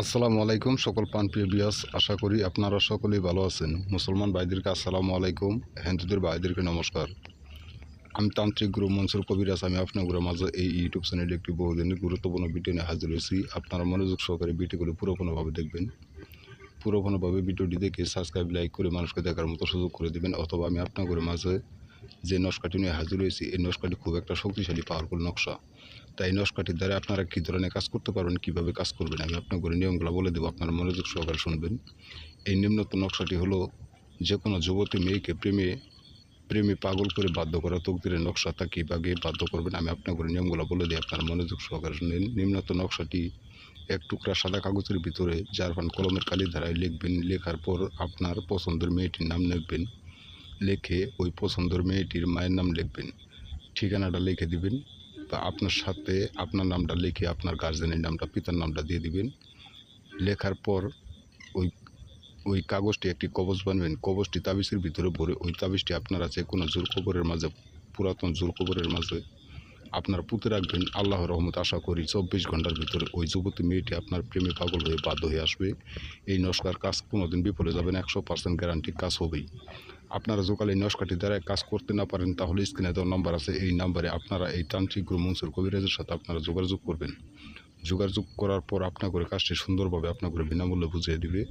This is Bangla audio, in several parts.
আসসালামু আলাইকুম সকল প্রাণপ্রিয় বিয়াস, আশা করি আপনারা সকলেই ভালো আছেন। মুসলমান ভাইদেরকে আসসালামু আলাইকুম, হিন্দুদের ভাইদেরকে নমস্কার। আমি তান্ত্রিক গুরু মনসুর কবিরাজ। আমি আপনাদের মাঝে এই ইউটিউব চ্যানেলে একটি বহুদিনের গুরুত্বপূর্ণ ভিডিও নিয়ে হাজির হয়েছি। আপনারা মনোযোগ সহকারে ভিডিওগুলো পুরোপুরিভাবে দেখবেন। পুরোপুরিভাবে ভিডিওটি দেখে সাবস্ক্রাইব লাইক করে মানুষকে দেখার মতো সুযোগ করে দেবেন। অথবা আমি আপনাদের মাঝে যে নকশাটি নিয়ে হাজির হয়েছি, এই নকশাটি খুব একটা শক্তিশালী পাওয়ারফুল নকশা। তাই নকশাটির দ্বারা আপনারা কী ধরনের কাজ করতে পারবেন, কীভাবে কাজ করবেন, আমি আপনাদের নিয়মগুলো বলে দেবো। আপনারা মনোযোগ সহকারে শুনবেন। এই নিম্নোক্ত নকশাটি হলো যে কোনো যুবতী মেয়েকে প্রেমে পাগল করে বাধ্য করা তকদিরের নকশা। তা কীভাবে বাধ্য করবেন আমি আপনাদের নিয়মগুলো বলে দিই, আপনারা মনোযোগ সহকারে শুনেন। নিম্নোক্ত নকশাটি এক টুকরা সাদা কাগজের ভিতরে জারফান কলমের কালি ধারায় লিখবেন। লেখার পর আপনার পছন্দের মেয়েটির নাম লিখবেন। লিখে ওই পছন্দের মেয়েটির মায়ের নাম লিখবেন। ঠিকানাটা লিখে দিবেন, বা আপনার সাথে আপনার নামটা লিখে আপনার গার্জেনের নামটা, পিতার নামটা দিয়ে দিবেন। লেখার পর ওই ওই কাগজটি একটি কবজ বানবেন। কবজটি তাবিজের ভিতরে ভরে ওই তাবিজটি আপনারা যে কোনো জোর কবরের মাঝে, পুরাতন জোর কবরের মাঝে আপনার পুঁতে রাখবেন। আল্লাহর রহমত আশা করি 24 ঘন্টার ভিতরে ওই যুবতী মেয়েটি আপনার প্রেমে পাগল হয়ে বাধ্য হয়ে আসবে। এই নস্কার কাজ কোনোদিন বিফলে যাবে না, 100% গ্যারান্টি কাজ হবেই। আপনারা যকাল এই নস্কাটি দ্বারা কাজ করতে না পারেন, তাহলে স্ক্রিনে দেওয়া নাম্বার আছে, এই নাম্বারে আপনারা এই তান্ত্রিক গুরু মনসুর কবিরাজের সাথে আপনারা যোগাযোগ করবেন। যোগাযোগ করার পর আপনার করে কাজটি সুন্দরভাবে আপনার করে বিনামূল্যে বুঝিয়ে দিবে।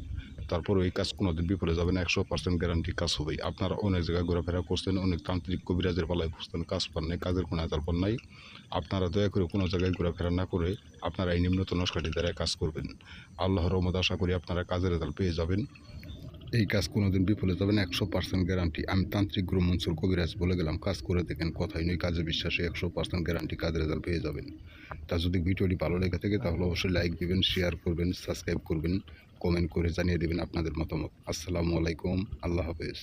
তারপর এই কাজ কোনোদিন বিফলে যাবে না, 100% গ্যারান্টি কাজ হবেই। আপনারা অনেক জায়গায় ঘোরাফেরা করছেন, অনেক তান্ত্রিক কবিরাজের পালায় বুঝতেন, কাজ পান নাই, কাজের কোনো আধার পান নাই। আপনারা দয়া করে কোনো জায়গায় ঘোরাফেরা না করে আপনারা এই নিম্নত নস্কাটি দ্বারা কাজ করবেন। আল্লাহর রহমত আশা করি আপনারা কাজের রেজাল্ট পেয়ে যাবেন। এই কাজ কোনোদিন বিফলে যাবে না, 100% গ্যারান্টি। আমি তান্ত্রিক গুরু মনসুর কবিরাজ বলে গেলাম, কাজ করে দেখেন, কথাই নয় কাজে বিশ্বাসে 100% গ্যারান্টি কাজের রেজাল্ট পেয়ে যাবেন। তা যদি ভিডিওটি ভালো লেগে থাকে তাহলে অবশ্যই লাইক দিবেন, শেয়ার করবেন, সাবস্ক্রাইব করবেন, কমেন্ট করে জানিয়ে দেবেন আপনাদের মতামত। আসসালামু আলাইকুম, আল্লাহ হাফেজ।